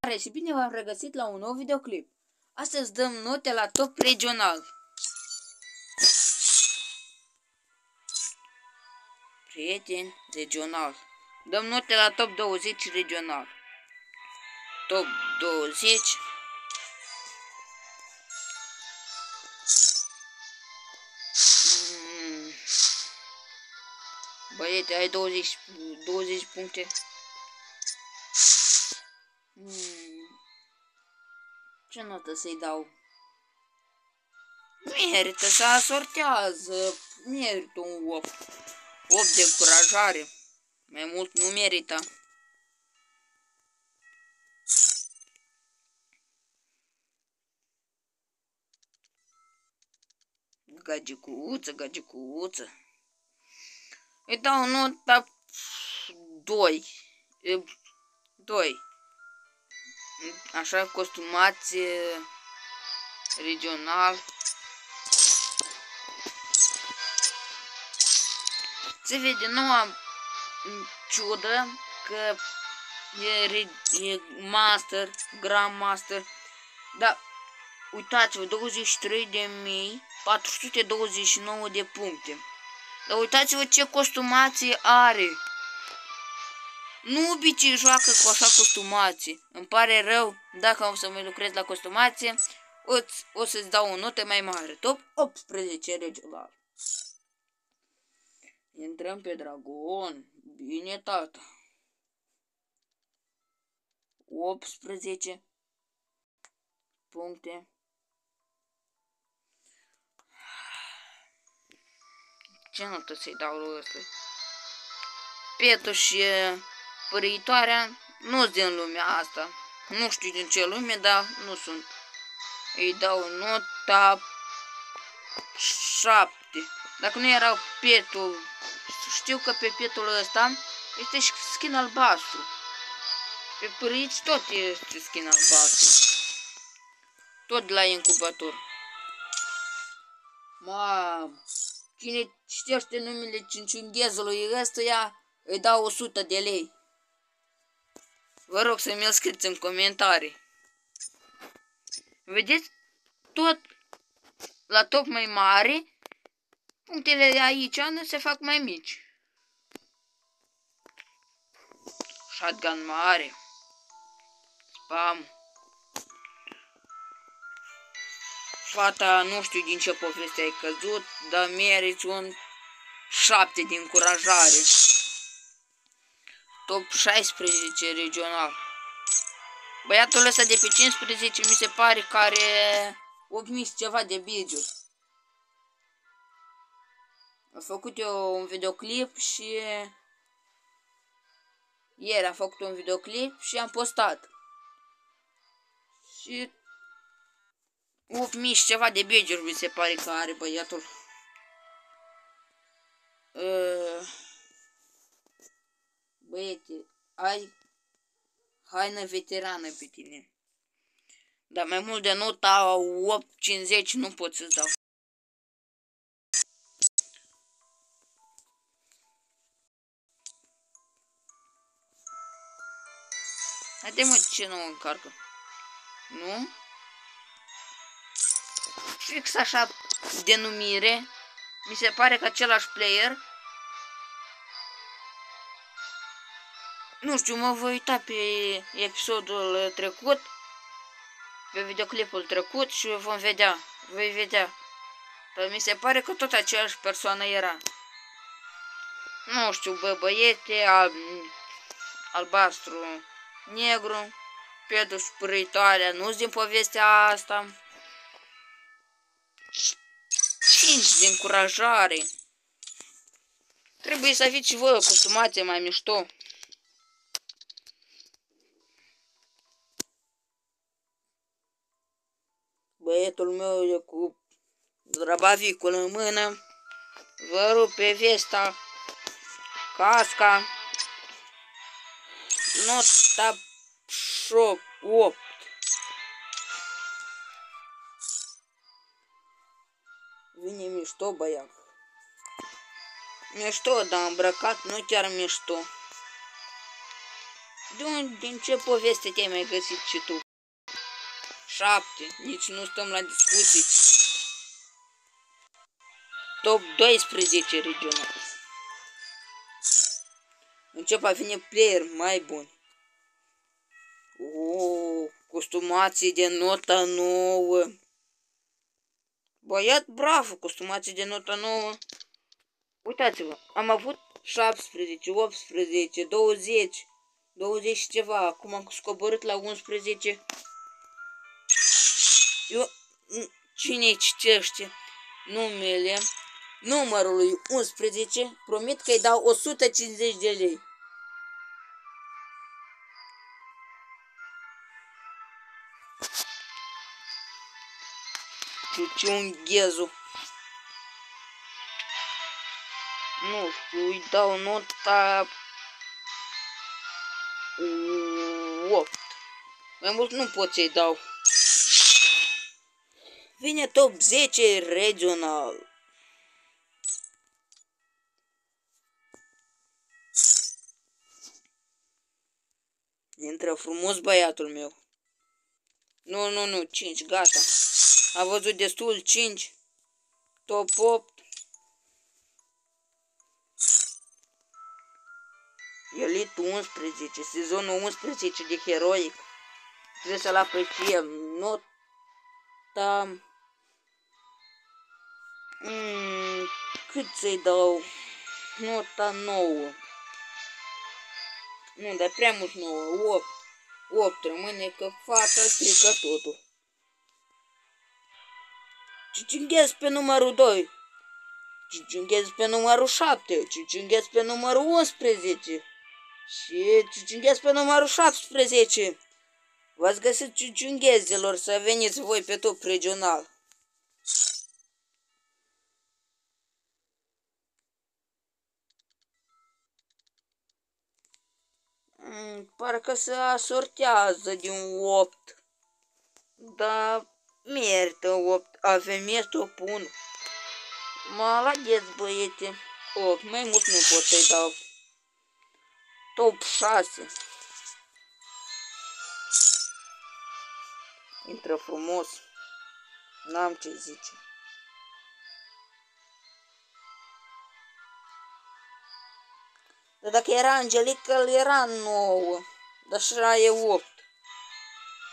Și bine v-am regăsit la un nou videoclip. Astăzi dăm note la top regional. Prieteni, regional. Dăm note la top 20 regional. Top 20. Băiete, ai 20 puncte. Ce notă să-i dau? Merită, să asortează. Merită un 8. 8 de încurajare. Mai mult nu merită. Gagicuță, gagicuță. Îi dau nota 2. 2. Așa, costumație regional. Se vede noua ciudă că e master, grand master. Da, uitați-vă, 23.429 de puncte. Dar uitați-vă ce costumație are. Nu obicei joacă cu așa costumație. Îmi pare rău dacă o să mai lucrez la costumație. O să-ți dau o notă mai mare. Top 18 regional. Intrăm pe dragon. Bine, tata. 18 puncte. Ce notă să-i dau lui ăsta? Petul și părăitoarea nu-s din lumea asta. Nu știu din ce lume, dar nu sunt. Îi dau nota 7. Dacă nu era petul, știu că pe petul ăsta este skin albastru. Pe părăiți tot este skin albastru. Tot la incubator. Mamă, cine știe numele cinciunghezului ăstuia, îi dau 100 de lei. Vă rog să mi-l scrieți în comentarii. Vedeți? Tot la top mai mare, punctele de aici nu se fac mai mici. Shotgun mare. Spam. Fata, nu știu din ce poveste ai căzut, dar meriți un 7 de încurajare. Top 16 regional. Băiatul ăsta de pe 15 mi se pare că are 8.000 ceva de biduri. Am făcut eu un videoclip și ieri am făcut un videoclip și am postat. Și 8.000 ceva de biduri mi se pare că are băiatul. Băiete, ai haină veterană pe tine. Dar mai mult de nota 8.50 nu pot să-ți dau. Haide mă, ce nu încarcă? Nu? Fix așa denumire. Mi se pare că același player. Nu știu, mă voi uita pe episodul trecut, pe videoclipul trecut și vom vedea. Voi vedea. Păi mi se pare că tot aceeași persoană era. Nu știu, băiete, albastru, negru, petul și părăitoarea, nu-s din povestea asta. 5 de încurajare. Trebuie să fiți și voi o costumație mai mișto. Băietul meu e cu drabavicul în mână. Vă rupe vesta, casca. Nota 8. Vine mișto, băiat. Mișto, dar îmbrăcat nu chiar mișto. Din ce poveste te-ai mai găsit și tu? 7. Nici nu stăm la discuții. Top 12 regional. Încep a veni player mai bun. Costumații de nota 9. Băiat, bravo, costumații de nota 9. Uitați-vă, am avut 17, 18, 20, 20 și ceva. Acum am scoborât la 11. Eu, cine citește numele numărului 11, promit că îi dau 150 de lei. Ciuciunghezu. Nu știu, îi dau nota 8. Mai mult nu pot să-i dau. Vine top 10 regional. Intră frumos băiatul meu. Nu, 5, gata. A văzut destul, 5. Top 8. Elite 11, sezonul 11 de Heroic. Trebuie să-l apreciem. Nota... cât să-i dau? Nota 9. Nu, dar prea mult 9. 8. 8 rămâne că fața strică totul. Ciuciunghez pe numărul 2. Ciuciunghez pe numărul 7. Ciuciunghez pe numărul 11. Și ciuciunghez pe numărul 17. V-ați găsit ciuciunghezelor, să veniți voi pe top regional. Parcă se asortează din 8. Dar merită 8. Avem e top 1. Молодец, băiete. 8. Mai mult nu pot să-i dau. Top 6. Intră frumos. N-am ce zice. Dar dacă era Angelica, era 9. Dar așa e 8.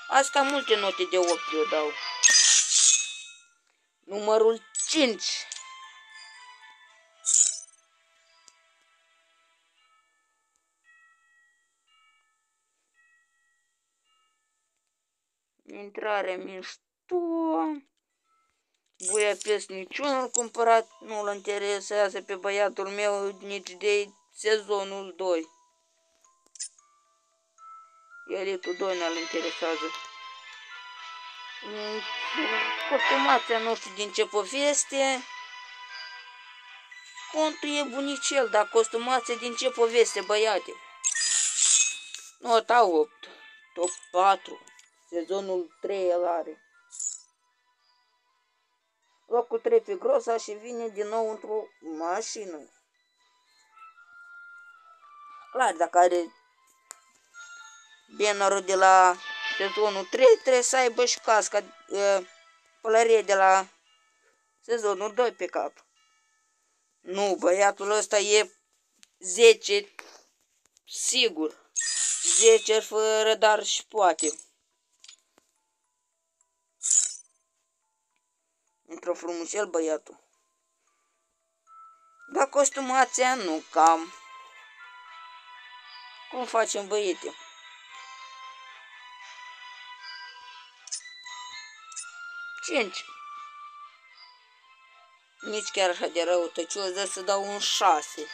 Azi cam multe note de 8 eu dau. Numărul 5. Intrare mișto. Budapest niciunul cumpărat, nu-l interesează pe băiatul meu nici de sezonul 2. Elitul 2 ne-l interesează. Costumația nu știu din ce poveste. Contul e bunicel, dar costumația din ce poveste, băiate? Nota 8. Top 4. Sezonul 3 el are. Locul 3 pe Grosa și vine din nou într-o mașină. Clar, dacă are bannerul de la sezonul 3, trebuie să aibă și casca, pălărie de la sezonul 2 pe cap. Nu, băiatul ăsta e 10, sigur. 10 fără dar și poate. Într-o frumușel băiatul. Dar costumația nu cam. Cum facem, băiete? Cinci. Nici chiar așa de răutăcios, dar să dau un 6.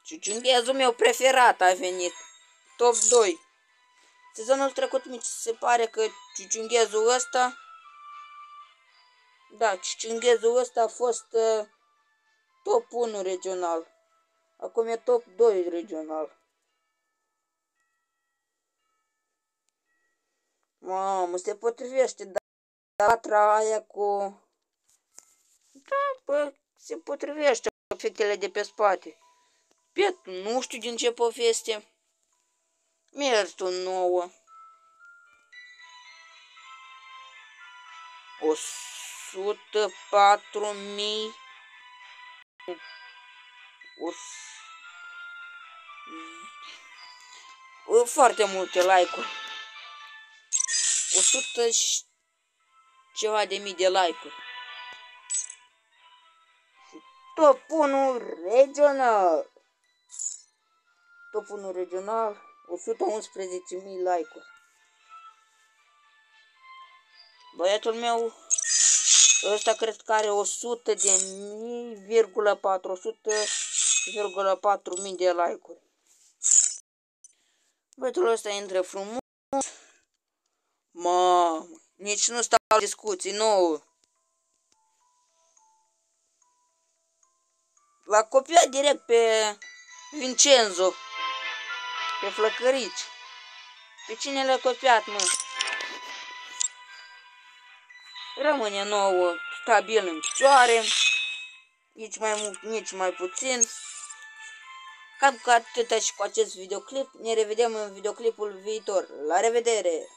Ciuciunghezul meu preferat a venit. Top 2. Sezonul trecut mi se pare că ciuciunghezul ăsta... Da, ciuciunghezul ăsta a fost top 1 regional. Acum e top 2 regional. Mamă, se potrivește, dar patra aia cu... Da, bă, se potrivește efectele de pe spate. Repet, nu știu din ce poveste. Mergi tu nouă. 104.000. Foarte multe like-uri. 100 și ceva de mii de like-uri. Top 1 regional. Top 1 regional. 111.000 like-uri. Băiatul meu ăsta cred că are 100.400,4.000 de like-uri. Băiatul ăsta intră frumos. Mamă, nici nu stau la discuții, nu. L-a copiat direct pe Vincenzo, pe Flăcărici. Pe cine l-a copiat, mă? Rămâne nouă, stabil în picioare, nici mai mult, nici mai puțin. Cam că atâta și cu acest videoclip. Ne revedem în videoclipul viitor. La revedere!